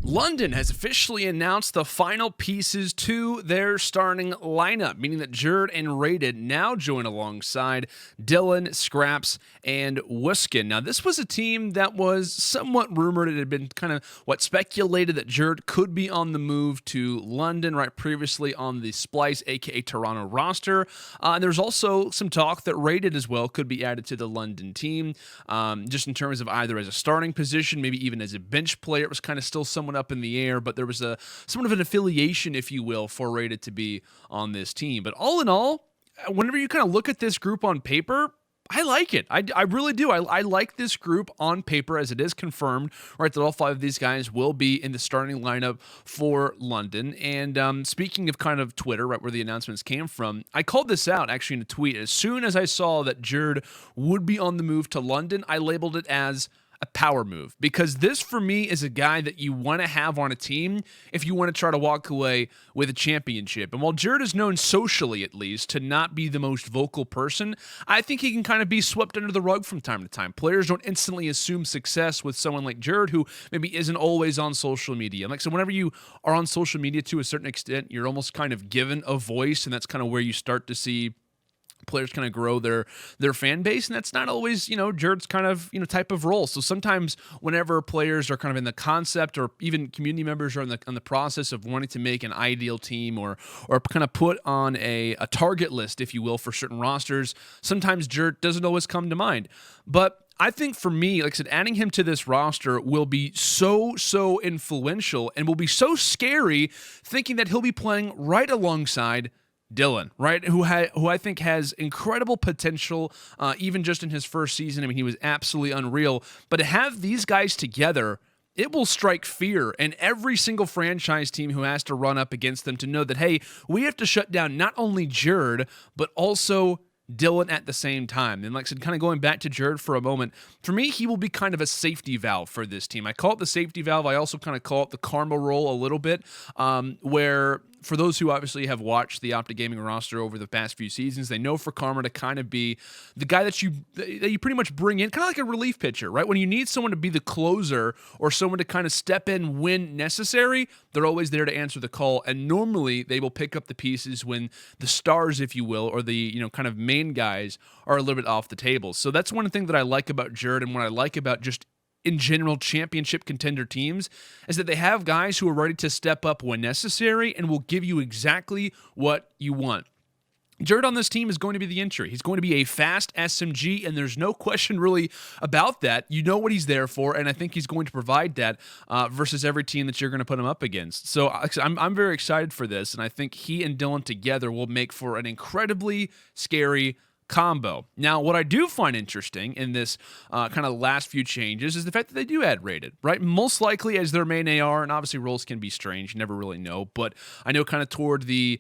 London has officially announced the final pieces to their starting lineup, meaning that Jurd and Rated now join alongside Dylan, Scraps, and Wuskin. Now, this was a team that was somewhat rumored. It had been kind of speculated that Jurd could be on the move to London, right, previously on the Splice, aka Toronto roster. And there's also some talk that Rated as well could be added to the London team, just in terms of either as a starting position, maybe even as a bench player. It was kind of still somewhat up in the air, but there was somewhat of an affiliation, if you will, for Rated to be on this team. But all in all, whenever you kind of look at this group on paper, I like it. I really do. I like this group on paper, as it is confirmed, right, that all five of these guys will be in the starting lineup for London. And speaking of kind of Twitter, right, where the announcements came from, I called this out actually in a tweet. As soon as I saw that Jurd would be on the move to London, I labeled it as a power move, because this for me is a guy that you want to have on a team if you want to try to walk away with a championship. And while Jurd is known socially, at least, to not be the most vocal person, I think he can kind of be swept under the rug from time to time. Players don't instantly assume success with someone like Jurd, who maybe isn't always on social media. Like, so whenever you are on social media to a certain extent, you're almost kind of given a voice, and that's kind of where you start to see players kind of grow their fan base, and that's not always, Jurd's kind of, type of role. So sometimes whenever players are kind of in the concept, or even community members are in the process of wanting to make an ideal team or kind of put on a target list, if you will, for certain rosters, sometimes Jurd doesn't always come to mind. But I think for me, like I said, adding him to this roster will be so influential, and will be so scary thinking that he'll be playing right alongside Dylan, right, who I think has incredible potential, even just in his first season. I mean, he was absolutely unreal. But to have these guys together, it will strike fear in every single franchise team who has to run up against them, to know that, hey, we have to shut down not only Jurd, but also Dylan at the same time. And like I said, kind of going back to Jurd for a moment, for me, he will be kind of a safety valve for this team. I call it the safety valve. I also kind of call it the karma roll a little bit, where for those who obviously have watched the Optic Gaming roster over the past few seasons, they know for Karma to kind of be the guy that you pretty much bring in, kind of like a relief pitcher, right? When you need someone to be the closer, or someone to kind of step in when necessary, they're always there to answer the call. And normally they will pick up the pieces when the stars, if you will, or the kind of main guys are a little bit off the table. So that's one thing that I like about Jurd, and what I like about just in general championship contender teams, is that they have guys who are ready to step up when necessary and will give you exactly what you want. Jurd on this team is going to be the entry. He's going to be a fast SMG, and there's no question really about that. You know what he's there for, and I think he's going to provide that versus every team that you're going to put him up against. So I'm very excited for this, and I think he and Dylan together will make for an incredibly scary combo. Now, what I do find interesting in this kind of last few changes is the fact that they do add Rated, right? Most likely as their main AR, and obviously roles can be strange, you never really know, but I know kind of toward the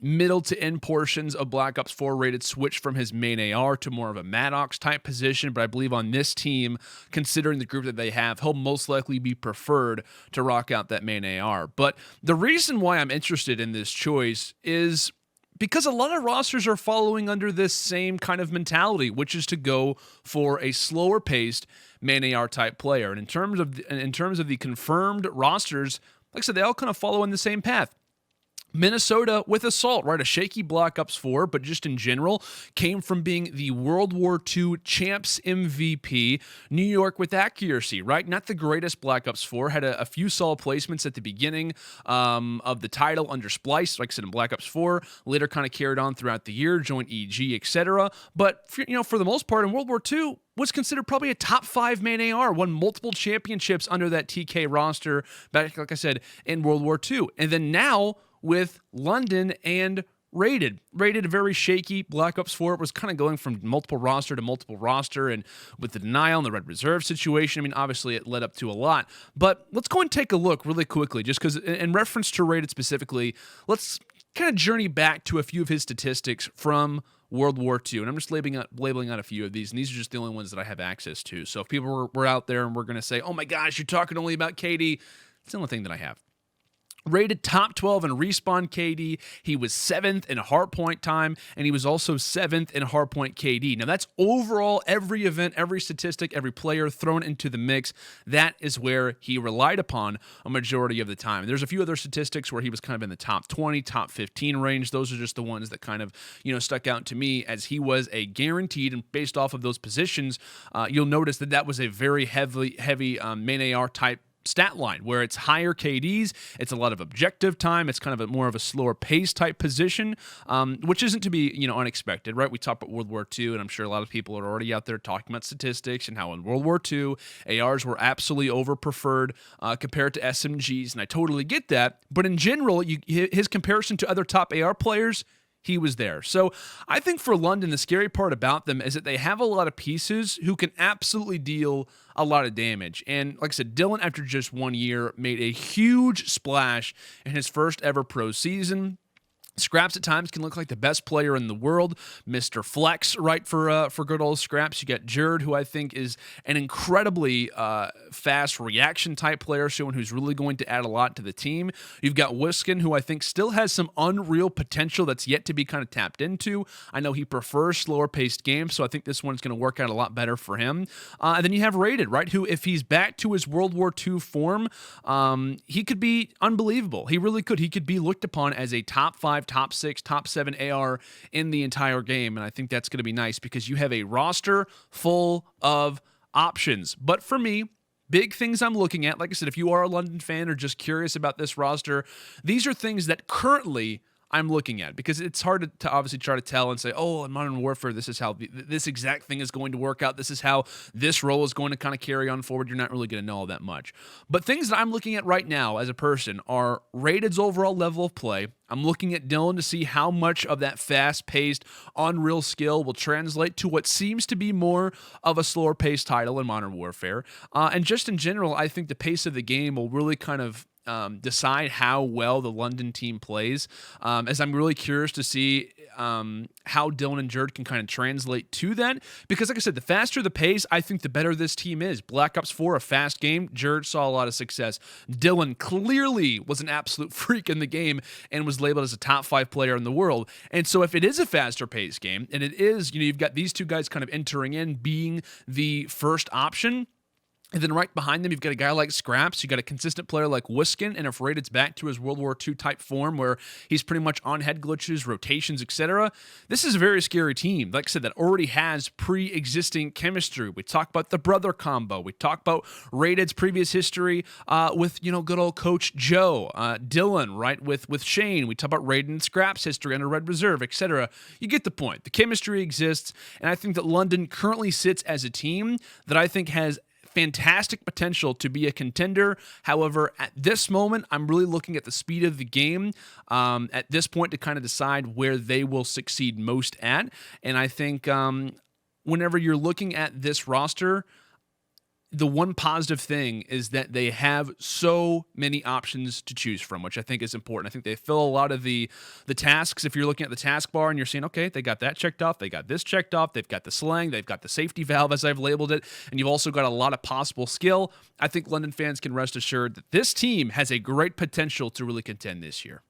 middle to end portions of Black Ops 4, Rated switched from his main AR to more of a Maddox type position, but I believe on this team, considering the group that they have, he'll most likely be preferred to rock out that main AR. But the reason why I'm interested in this choice is because a lot of rosters are following under this same kind of mentality, which is to go for a slower paced main AR type player. And in terms of the confirmed rosters, like I said, they all kind of follow in the same path. Minnesota with Assault, right? A shaky Black Ops 4, but just in general, came from being the World War II champs MVP. New York with Accuracy, right? Not the greatest Black Ops 4. Had a few solid placements at the beginning of the title under Splice, like I said, in Black Ops 4. Later kind of carried on throughout the year, joined EG, etc. But, for the most part, in World War II, was considered probably a top 5 main AR, won multiple championships under that TK roster back, like I said, in World War II. And then now, with London and Rated, a very shaky Black Ops 4. It was kind of going from multiple roster to multiple roster, and with the denial and the Red Reserve situation, I mean, obviously it led up to a lot. But let's go and take a look really quickly, just because in reference to Rated specifically, let's kind of journey back to a few of his statistics from World War II, and I'm just labeling out a few of these, and these are just the only ones that I have access to. So if people were out there and we're going to say, oh my gosh, you're talking only about KD, it's the only thing that I have. Rated top 12 in respawn KD. He was 7th in hardpoint time, and he was also 7th in hardpoint KD. Now, that's overall every event, every statistic, every player thrown into the mix. That is where he relied upon a majority of the time. And there's a few other statistics where he was kind of in the top 20, top 15 range. Those are just the ones that kind of, stuck out to me, as he was a guaranteed, and based off of those positions, you'll notice that was a very heavy main AR type stat line, where it's higher KDs, it's a lot of objective time, it's kind of more of a slower pace type position, which isn't to be unexpected, right? We talked about World War II, and I'm sure a lot of people are already out there talking about statistics and how in World War II ARs were absolutely over preferred compared to SMGs, and I totally get that. But in general, his comparison to other top AR players, he was there. So I think for London, the scary part about them is that they have a lot of pieces who can absolutely deal a lot of damage. And like I said, Dylan, after just 1 year, made a huge splash in his first ever pro season. Scraps at times can look like the best player in the world, Mr. Flex, right, for good old Scraps. You got Jurd, who I think is an incredibly fast reaction type player, someone who's really going to add a lot to the team. You've got Wiskin, who I think still has some unreal potential that's yet to be kind of tapped into. I know he prefers slower paced games, so I think this one's going to work out a lot better for him. And then you have Rated, right, who, if he's back to his World War II form, he could be unbelievable. He really could. He could be looked upon as a top 5, top 6, top 7 AR in the entire game, and I think that's going to be nice because you have a roster full of options. But for me, big things I'm looking at, like I said, if you are a London fan or just curious about this roster, these are things that currently I'm looking at, because it's hard to obviously try to tell and say, oh, in Modern Warfare, this is how this exact thing is going to work out. This is how this role is going to kind of carry on forward. You're not really going to know all that much. But things that I'm looking at right now as a person are Rated's overall level of play. I'm looking at Dylan to see how much of that fast-paced, unreal skill will translate to what seems to be more of a slower-paced title in Modern Warfare. And just in general, I think the pace of the game will really kind of decide how well the London team plays, as I'm really curious to see how Dylan and Jurd can kind of translate to that, because like I said, the faster the pace, I think the better this team is. Black Ops 4, a fast game, Jurd saw a lot of success. Dylan clearly was an absolute freak in the game and was labeled as a top 5 player in the world. And so if it is a faster pace game, and it is, you've got these two guys kind of entering in, being the first option, and then right behind them, you've got a guy like Scraps. You got a consistent player like Wiskin, and if Rated's back to his World War II type form, where he's pretty much on head glitches, rotations, etc., this is a very scary team. Like I said, that already has pre-existing chemistry. We talk about the brother combo. We talk about Rated's previous history with good old Coach Joe, Dylan, right, with Shane. We talk about Rated and Scraps' history under Red Reserve, etc. You get the point. The chemistry exists, and I think that London currently sits as a team that I think has fantastic potential to be a contender. However, at this moment, I'm really looking at the speed of the game at this point to kind of decide where they will succeed most at. And I think whenever you're looking at this roster, the one positive thing is that they have so many options to choose from, which I think is important. I think they fill a lot of the tasks. If you're looking at the taskbar and you're saying, okay, they got that checked off, they got this checked off, they've got the slang, they've got the safety valve, as I've labeled it, and you've also got a lot of possible skill, I think London fans can rest assured that this team has a great potential to really contend this year.